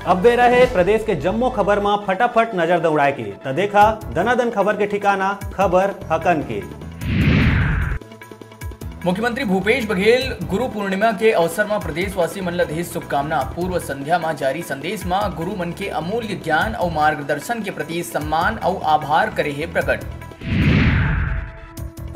अब बे रहे प्रदेश के जम्मो खबर में फटाफट नजर दौड़ाए के तो देखा दनादन खबर के ठिकाना खबर हकन के। मुख्यमंत्री भूपेश बघेल गुरु पूर्णिमा के अवसर में प्रदेशवासी मन ला ढेर शुभकामना। पूर्व संध्या में जारी संदेश में गुरु मन के अमूल्य ज्ञान और मार्गदर्शन के प्रति सम्मान और आभार करे है प्रकट।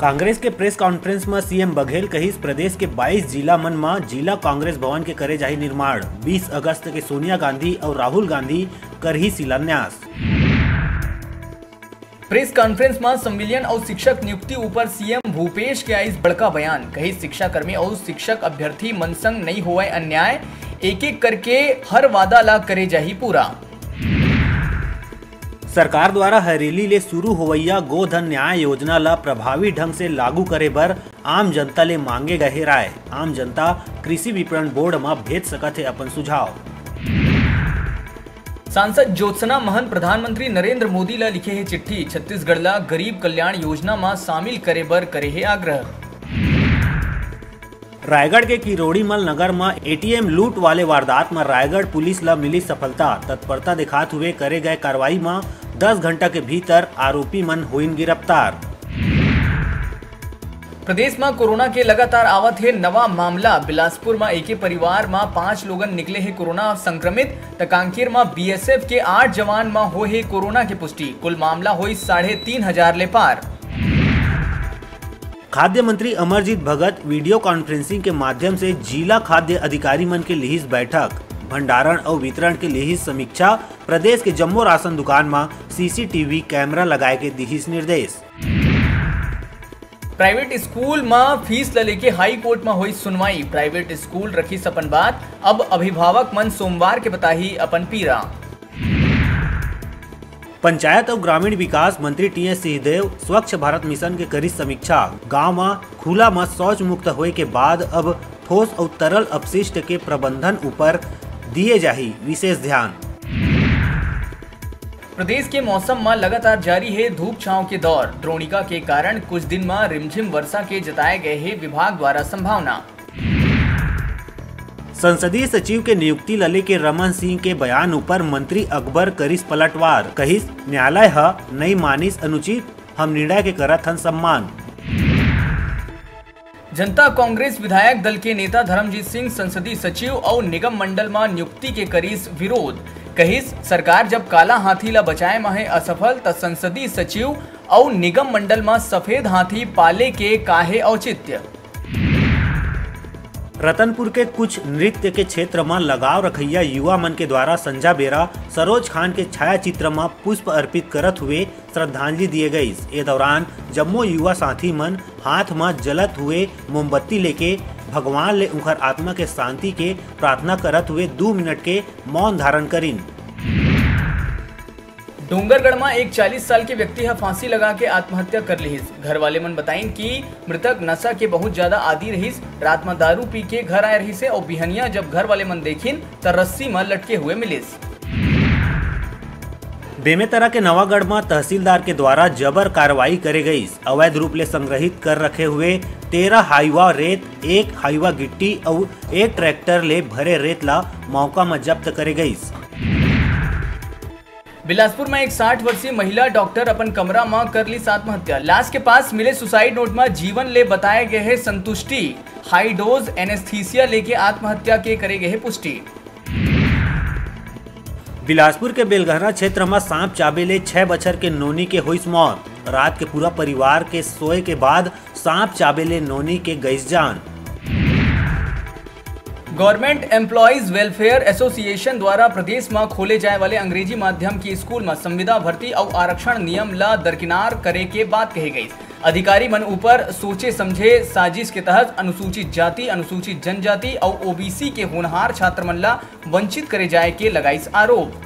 कांग्रेस के प्रेस कॉन्फ्रेंस में सीएम बघेल कहिस प्रदेश के 22 जिला मन में जिला कांग्रेस भवन के करे जाही निर्माण। 20 अगस्त के सोनिया गांधी और राहुल गांधी करही शिलान्यास। प्रेस कॉन्फ्रेंस में संविलियन और शिक्षक नियुक्ति ऊपर सीएम भूपेश के आइस बड़का बयान। कही शिक्षा कर्मी और शिक्षक अभ्यर्थी मन संग नहीं हुआ अन्याय, एक एक करके हर वादा ला करे जाही पूरा। सरकार द्वारा हरेली ले शुरू होवैया गोधन न्याय योजना ला प्रभावी ढंग से लागू करे बर आम जनता ले मांगे गए राय। आम जनता कृषि विपणन बोर्ड में भेज सकत है अपन सुझाव। सांसद ज्योत्सना महंत प्रधानमंत्री नरेंद्र मोदी ला लिखे है चिट्ठी। छत्तीसगढ़ ला गरीब कल्याण योजना में शामिल करे बर करे है आग्रह। रायगढ़ के किरोड़ीमल नगर में एटीएम लूट वाले वारदात में रायगढ़ पुलिस ला मिली सफलता। तत्परता दिखाते हुए करे गए कार्रवाई में 10 घंटा के भीतर आरोपी मन हुईन गिरफ्तार। प्रदेश में कोरोना के लगातार आवत है नवा मामला। बिलासपुर में एक परिवार में 5 लोगन निकले है कोरोना संक्रमित। कांकेर में बीएसएफ के 8 जवान में हो है कोरोना की पुष्टि। कुल मामला हुई 3,500 ले पार। खाद्य मंत्री अमरजीत भगत वीडियो कॉन्फ्रेंसिंग के माध्यम से जिला खाद्य अधिकारी मन के लिहिस बैठक। भंडारण और वितरण के लिहिस समीक्षा। प्रदेश के जम्मो राशन दुकान में सीसीटीवी कैमरा लगाए के दिहिस निर्देश। प्राइवेट स्कूल में फीस ला लेके हाई कोर्ट में हुई सुनवाई। प्राइवेट स्कूल रखी अपन बात, अब अभिभावक मन सोमवार के बताही अपन पीरा। पंचायत और ग्रामीण विकास मंत्री टीएस सिंहदेव स्वच्छ भारत मिशन के करी समीक्षा। गांव में खुला में शौच मुक्त होए के बाद अब ठोस और तरल अपशिष्ट के प्रबंधन ऊपर दिए जाही विशेष ध्यान। प्रदेश के मौसम में लगातार जारी है धूप छांव के दौर। द्रोणिका के कारण कुछ दिन में रिमझिम वर्षा के जताए गए है विभाग द्वारा संभावना। संसदीय सचिव के नियुक्ति लले के रमन सिंह के बयान ऊपर मंत्री अकबर करिस पलटवार। कहिस न्यायालय ह नहीं मानिस अनुचित, हम निर्णय के करत हन सम्मान। जनता कांग्रेस विधायक दल के नेता धर्मजीत सिंह संसदीय सचिव और निगम मंडल में नियुक्ति के करीस विरोध। कहिस सरकार जब काला हाथी ला बचाए में है असफल त संसदीय सचिव और निगम मंडल में सफेद हाथी पाले के काहे औचित्य। रतनपुर के कुछ नृत्य के क्षेत्र में लगाव रखैया युवा मन के द्वारा संजा बेरा सरोज खान के छाया चित्र में पुष्प अर्पित करत हुए श्रद्धांजलि दिए गई। इस दौरान जम्मो युवा साथी मन हाथ में जलत हुए मोमबत्ती लेके भगवान ले उनकर आत्मा के शांति के प्रार्थना करत हुए 2 मिनट के मौन धारण करीन। डोंगरगढ़ में एक 40 साल के व्यक्ति है फांसी लगा के आत्महत्या कर लिहिस। घर वाले मन बताइन कि मृतक नशा के बहुत ज्यादा आदी रहिस। रात में दारू पी के घर आए रही से और बिहनिया जब घर वाले मन देखिन तो रस्सी में लटके हुए मिलिस। बेमेतरा के नवागढ़ में तहसीलदार के द्वारा जबर कार्रवाई करे गई। अवैध रूप ले संग्रहित कर रखे हुए 13 हाईवा रेत, 1 हाईवा गिट्टी और 1 ट्रैक्टर ले भरे रेत ला मौका में जब्त करे गई। बिलासपुर में एक 60 वर्षीय महिला डॉक्टर अपन कमरा में कर ली आत्महत्या। लाश के पास मिले सुसाइड नोट में जीवन ले बताए गए है संतुष्टि। हाई डोज एनेस्थीसिया लेके आत्महत्या के करे गए है पुष्टि। बिलासपुर के बेलगहरा क्षेत्र में सांप चाबे ले 6 बछर के नोनी के हुई मौत। रात के पूरा परिवार के सोए के बाद सांप चाबे ले नोनी के गई जान। गवर्नमेंट एम्प्लॉइज वेलफेयर एसोसिएशन द्वारा प्रदेश में खोले जाए वाले अंग्रेजी माध्यम की स्कूल में संविदा भर्ती और आरक्षण नियम ला दरकिनार करे के बात कही गई। अधिकारी मन ऊपर सोचे समझे साजिश के तहत अनुसूचित जाति, अनुसूचित जनजाति और ओबीसी के होनहार छात्र मन ला वंचित करे जाए के लगाइस आरोप।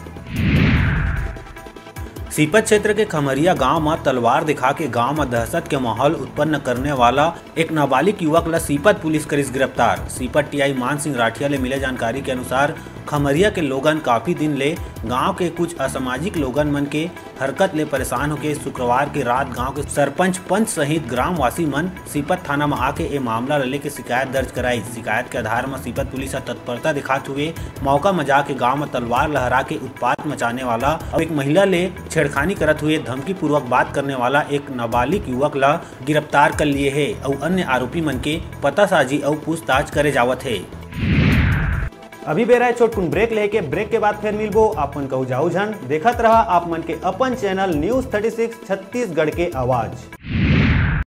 सीपत क्षेत्र के खमरिया गांव में तलवार दिखा के गांव में दहशत के माहौल उत्पन्न करने वाला एक नाबालिग युवक ला सीपत पुलिस करिस गिरफ्तार। सीपत टीआई मान सिंह राठिया ले मिले जानकारी के अनुसार खमरिया के लोगन काफी दिन ले गांव के कुछ असामाजिक लोगन मन के हरकत ले परेशान होके शुक्रवार के रात गांव के सरपंच पंच सहित ग्रामवासी मन सीपत थाना में आके ये मामला ले के शिकायत दर्ज कराई। शिकायत के आधार में सीपत पुलिस तत्परता दिखाते हुए मौका में जाके गाँव में तलवार लहरा के उत्पात मचाने वाला और एक महिला ले छेड़खानी करत हुए धमकी पूर्वक बात करने वाला एक नाबालिग युवक ला गिरफ्तार कर लिए है और अन्य आरोपी मन के पतासाजी और पूछताछ करे जावत है। अभी बेरा है छोटकुन ब्रेक लेके ब्रेक के बाद फिर मिलबो। आपन कहू जाऊ झन देखत रहा आप मन के अपन चैनल न्यूज 36 छत्तीसगढ़ के आवाज।